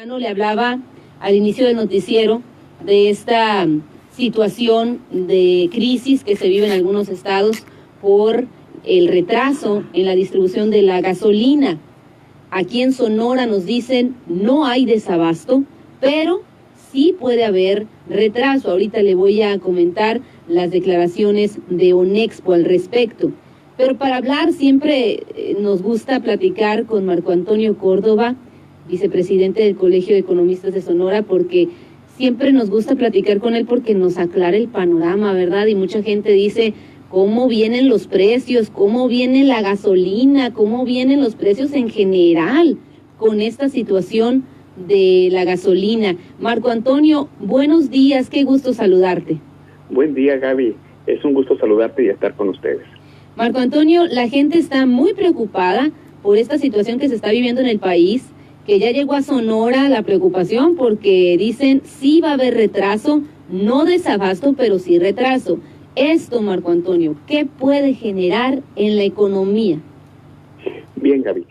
Le hablaba al inicio del noticiero de esta situación de crisis que se vive en algunos estados por el retraso en la distribución de la gasolina. Aquí en Sonora nos dicen no hay desabasto, pero sí puede haber retraso. Ahorita le voy a comentar las declaraciones de ONEXPO al respecto. Pero para hablar siempre nos gusta platicar con Marco Antonio Córdoba, vicepresidente del Colegio de Economistas de Sonora, porque siempre nos gusta platicar con él porque nos aclara el panorama, ¿verdad? Y mucha gente dice cómo vienen los precios, cómo viene la gasolina, cómo vienen los precios en general con esta situación de la gasolina. Marco Antonio, buenos días, qué gusto saludarte. Buen día, Gaby. Es un gusto saludarte y estar con ustedes. Marco Antonio, la gente está muy preocupada por esta situación que se está viviendo en el país, que ya llegó a Sonora la preocupación porque dicen sí va a haber retraso, no desabasto, pero sí retraso. Esto, Marco Antonio, ¿qué puede generar en la economía? Bien, Gaby.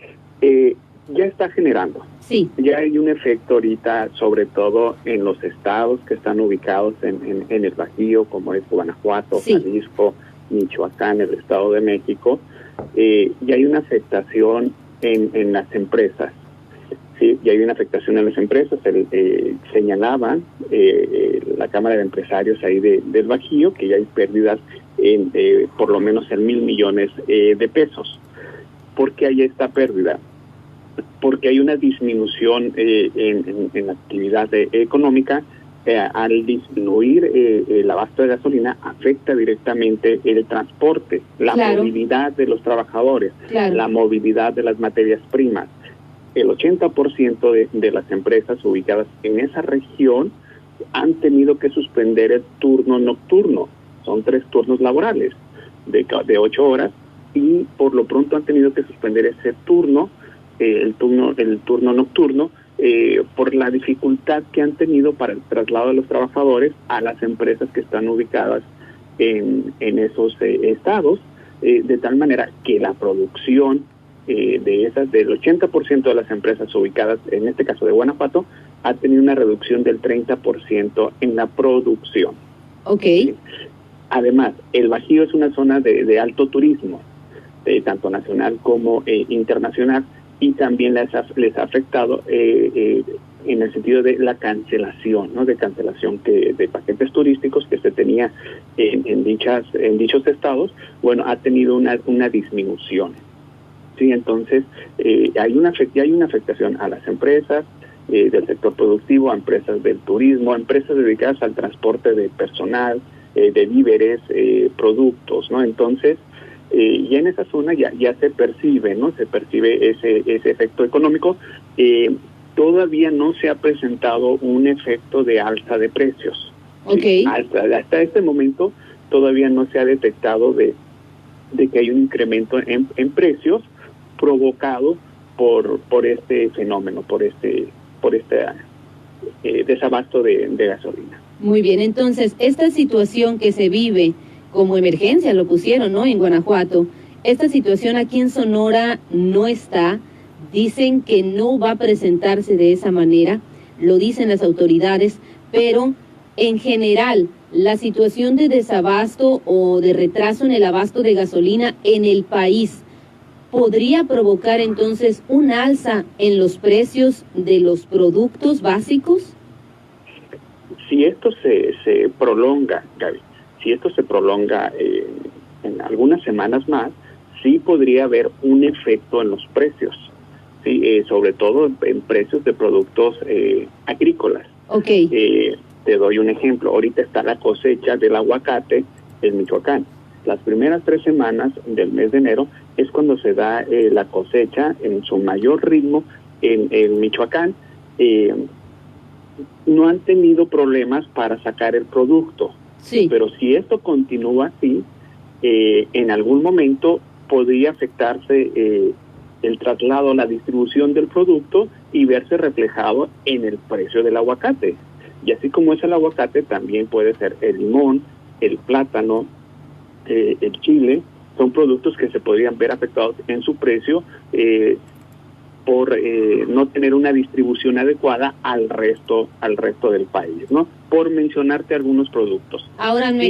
Ya está generando. Sí. Ya hay un efecto ahorita, sobre todo en los estados que están ubicados en el Bajío, como es Guanajuato, sí, Jalisco, Michoacán, el Estado de México. Ya hay una afectación en las empresas. Sí, y hay una afectación en las empresas. Señalaban la Cámara de Empresarios ahí del Bajío que ya hay pérdidas en por lo menos en 1,000 millones de pesos. ¿Por qué hay esta pérdida? Porque hay una disminución en la actividad económica. Al disminuir el abasto de gasolina, afecta directamente el transporte, la movilidad de los trabajadores, la movilidad de las materias primas. El 80% de las empresas ubicadas en esa región han tenido que suspender el turno nocturno. Son 3 turnos laborales de 8 horas y por lo pronto han tenido que suspender ese turno, el turno nocturno, por la dificultad que han tenido para el traslado de los trabajadores a las empresas que están ubicadas en esos estados, de tal manera que la producción del 80% de las empresas ubicadas, en este caso de Guanajuato, ha tenido una reducción del 30% en la producción. Okay. Además, el Bajío es una zona de alto turismo, tanto nacional como internacional, y también les ha afectado en el sentido de la cancelación, ¿no? De cancelación de paquetes turísticos que se tenía en dichos estados. Bueno, ha tenido una disminución. Sí, entonces hay una afectación a las empresas del sector productivo, a empresas del turismo, a empresas dedicadas al transporte de personal, de víveres, productos, ¿no? Entonces, ya en esa zona ya se percibe, ¿no? Se percibe ese efecto económico. Todavía no se ha presentado un efecto de alza de precios. Okay. ¿Sí? Hasta este momento todavía no se ha detectado de que hay un incremento en precios provocado por este fenómeno, por este desabasto de gasolina. Muy bien, entonces, esta situación que se vive como emergencia, lo pusieron, ¿no?, en Guanajuato, esta situación aquí en Sonora no está, dicen que no va a presentarse de esa manera, lo dicen las autoridades, pero en general, la situación de desabasto o de retraso en el abasto de gasolina en el país, ¿podría provocar entonces un alza en los precios de los productos básicos? Si esto se prolonga, Gaby, si esto se prolonga en algunas semanas más, sí podría haber un efecto en los precios, ¿sí? Sobre todo en precios de productos agrícolas. Okay. Te doy un ejemplo. Ahorita está la cosecha del aguacate en Michoacán. Las primeras 3 semanas del mes de enero es cuando se da la cosecha en su mayor ritmo en Michoacán. No han tenido problemas para sacar el producto. Sí. Pero si esto continúa así, en algún momento podría afectarse el traslado, la distribución del producto y verse reflejado en el precio del aguacate. Y así como es el aguacate, también puede ser el limón, el plátano, el chile. Son productos que se podrían ver afectados en su precio por no tener una distribución adecuada al resto del país, ¿no? Por mencionarte algunos productos. Ahora, me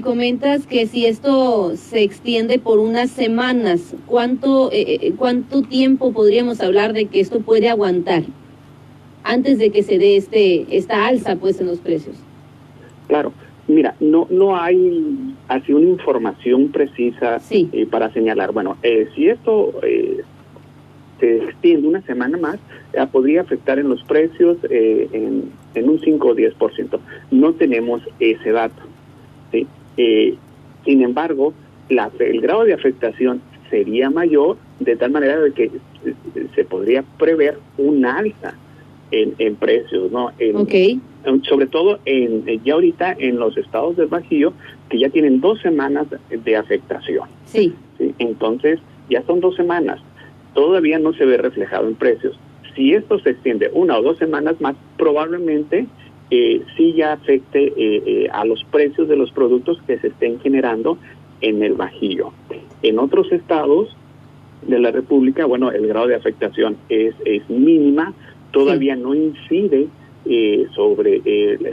comentas que si esto se extiende por unas semanas, ¿cuánto tiempo podríamos hablar de que esto puede aguantar antes de que se dé esta alza pues en los precios? Claro, mira, no hay así una información precisa para señalar. Bueno, si esto se extiende una semana más, podría afectar en los precios en un 5 o 10%. No tenemos ese dato, ¿sí? Sin embargo, el grado de afectación sería mayor, de tal manera de que se podría prever un alza en precios, ¿no? Sobre todo ya ahorita en los estados del Bajío, que ya tienen 2 semanas de afectación. ¿Sí? Entonces, ya son 2 semanas. Todavía no se ve reflejado en precios. Si esto se extiende 1 o 2 semanas más, probablemente sí ya afecte a los precios de los productos que se estén generando en el Bajío. En otros estados de la República, bueno, el grado de afectación es mínima, todavía no incide sobre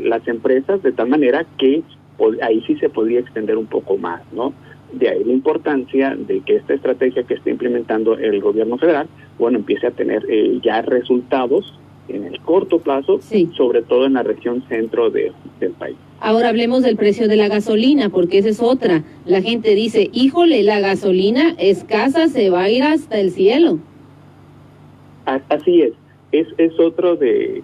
las empresas, de tal manera que ahí sí se podría extender un poco más, ¿no? De ahí la importancia de que esta estrategia que está implementando el gobierno federal, bueno, empiece a tener ya resultados en el corto plazo, sobre todo en la región centro del país. Ahora hablemos del precio de la gasolina, porque esa es otra. La gente dice, híjole, la gasolina escasa se va a ir hasta el cielo. Así es otro de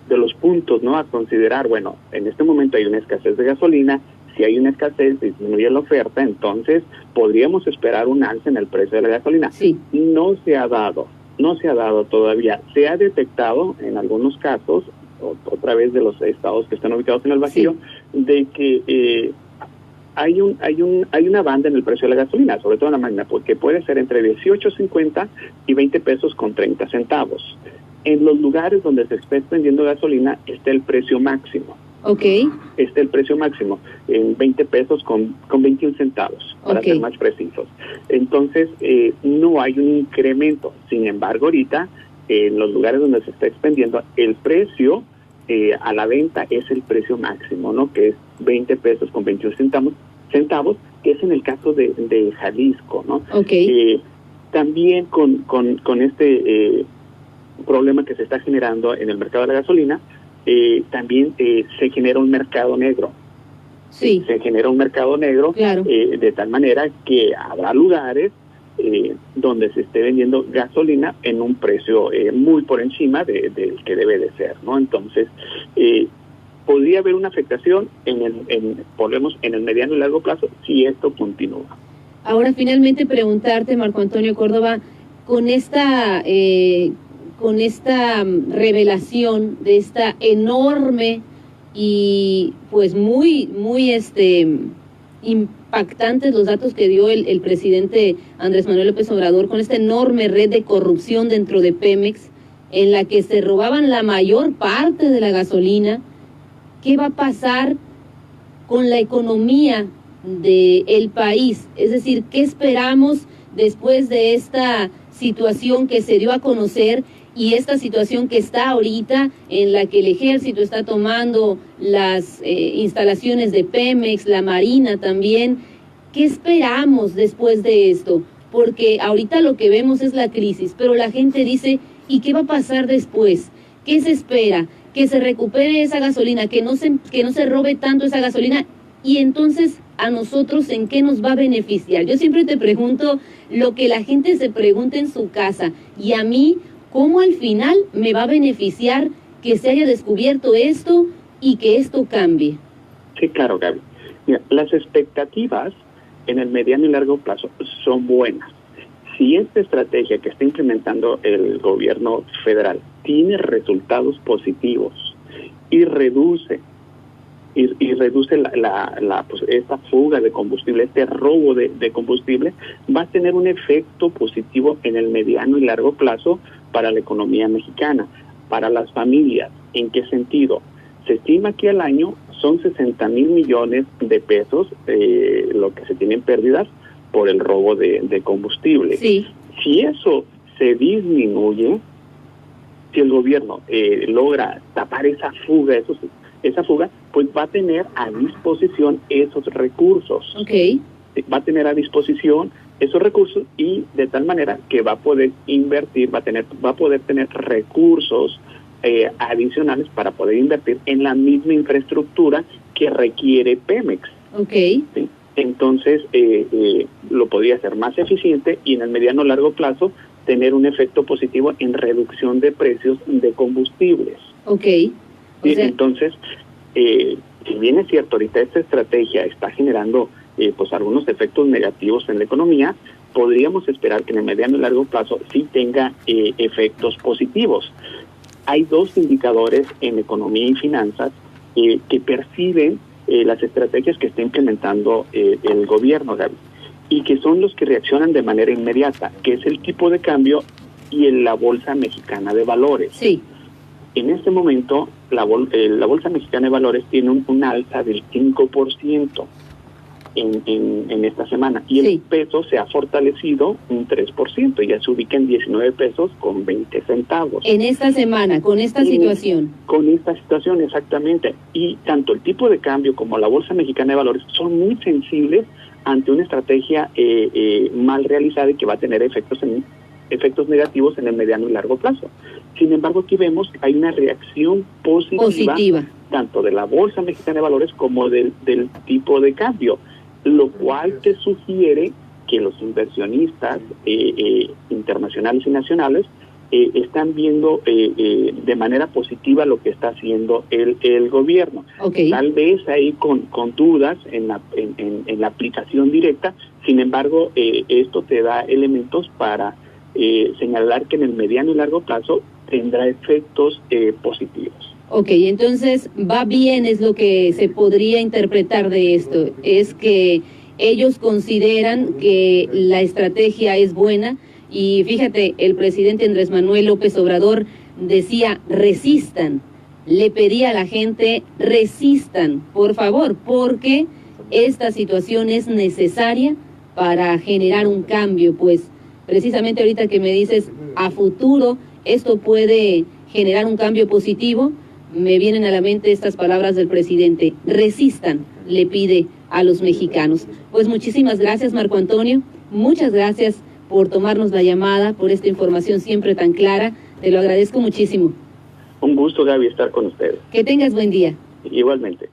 los puntos, ¿no?, a considerar. Bueno, en este momento hay una escasez de gasolina. Si hay una escasez, disminuye la oferta, entonces podríamos esperar un alza en el precio de la gasolina. No se ha dado todavía. Se ha detectado en algunos casos, otra vez de los estados que están ubicados en el Bajío, de que hay una banda en el precio de la gasolina, sobre todo en la mañana, porque puede ser entre 18.50 y 20 pesos con 30 centavos. En los lugares donde se está vendiendo gasolina está el precio máximo. Está el precio máximo en 20 pesos con 21 centavos, para ser más precisos. Entonces, no hay un incremento. Sin embargo, ahorita, en los lugares donde se está expendiendo, el precio a la venta es el precio máximo, ¿no?, que es 20 pesos con 21 centavos, que es en el caso de Jalisco, ¿no? También con este problema que se está generando en el mercado de la gasolina, también se genera un mercado negro. Se genera un mercado negro, de tal manera que habrá lugares donde se esté vendiendo gasolina en un precio muy por encima del que debe de ser, ¿no? Entonces, podría haber una afectación en el mediano y largo plazo si esto continúa. Ahora, finalmente, preguntarte, Marco Antonio Córdoba, con esta revelación de esta enorme y pues muy impactantes los datos que dio el presidente Andrés Manuel López Obrador, con esta enorme red de corrupción dentro de Pemex, en la que se robaban la mayor parte de la gasolina. ¿Qué va a pasar con la economía del país? Es decir, ¿qué esperamos después de esta situación que se dio a conocer y esta situación que está ahorita, en la que el ejército está tomando las instalaciones de Pemex, la Marina también? ¿Qué esperamos después de esto? Porque ahorita lo que vemos es la crisis, pero la gente dice, ¿y qué va a pasar después? ¿Qué se espera? Que se recupere esa gasolina, que no se robe tanto esa gasolina, y entonces a nosotros ¿en qué nos va a beneficiar? Yo siempre te pregunto lo que la gente se pregunta en su casa, y a mí, ¿cómo al final me va a beneficiar que se haya descubierto esto y que esto cambie? Sí, claro, Gaby. Mira, las expectativas en el mediano y largo plazo son buenas. Si esta estrategia que está implementando el gobierno federal tiene resultados positivos y reduce esta fuga de combustible, este robo de combustible, va a tener un efecto positivo en el mediano y largo plazo para la economía mexicana, para las familias. ¿En qué sentido? Se estima que al año son 60,000 millones de pesos lo que se tienen pérdidas por el robo de combustible. Si eso se disminuye, si el gobierno logra tapar esa fuga, pues va a tener a disposición esos recursos. Okay. Va a tener a disposición esos recursos y de tal manera que va a poder invertir, va a poder tener recursos adicionales para poder invertir en la misma infraestructura que requiere Pemex. Okay. ¿Sí? Entonces, lo podría hacer más eficiente y en el mediano largo plazo tener un efecto positivo en reducción de precios de combustibles. Okay. ¿Sí? Entonces, si bien es cierto, ahorita esta estrategia está generando pues algunos efectos negativos en la economía, podríamos esperar que en el mediano y largo plazo sí tenga efectos positivos. Hay dos indicadores en economía y finanzas que perciben las estrategias que está implementando el gobierno, Gaby, y que son los que reaccionan de manera inmediata, que es el tipo de cambio y la Bolsa Mexicana de Valores. Sí. En este momento, la Bolsa Mexicana de Valores tiene un alza del 5% en esta semana, y el peso se ha fortalecido un 3%, ya se ubica en 19 pesos con 20 centavos. En esta semana, con esta situación. Con esta situación, exactamente. Y tanto el tipo de cambio como la Bolsa Mexicana de Valores son muy sensibles ante una estrategia mal realizada y que va a tener efectos negativos en el mediano y largo plazo. Sin embargo, aquí vemos que hay una reacción positiva. Tanto de la Bolsa Mexicana de Valores como del tipo de cambio, lo cual te sugiere que los inversionistas internacionales y nacionales están viendo de manera positiva lo que está haciendo el gobierno. Okay. Tal vez ahí con dudas en la aplicación directa, sin embargo, esto te da elementos para señalar que en el mediano y largo plazo tendrá efectos positivos. Ok, entonces va bien, es lo que se podría interpretar de esto, es que ellos consideran que la estrategia es buena y fíjate, el presidente Andrés Manuel López Obrador decía resistan, le pedía a la gente resistan, por favor, porque esta situación es necesaria para generar un cambio, pues precisamente ahorita que me dices a futuro esto puede generar un cambio positivo, me vienen a la mente estas palabras del presidente, resistan, le pide a los mexicanos. Pues muchísimas gracias, Marco Antonio, muchas gracias por tomarnos la llamada, por esta información siempre tan clara, te lo agradezco muchísimo. Un gusto, Gaby, estar con ustedes. Que tengas buen día. Igualmente.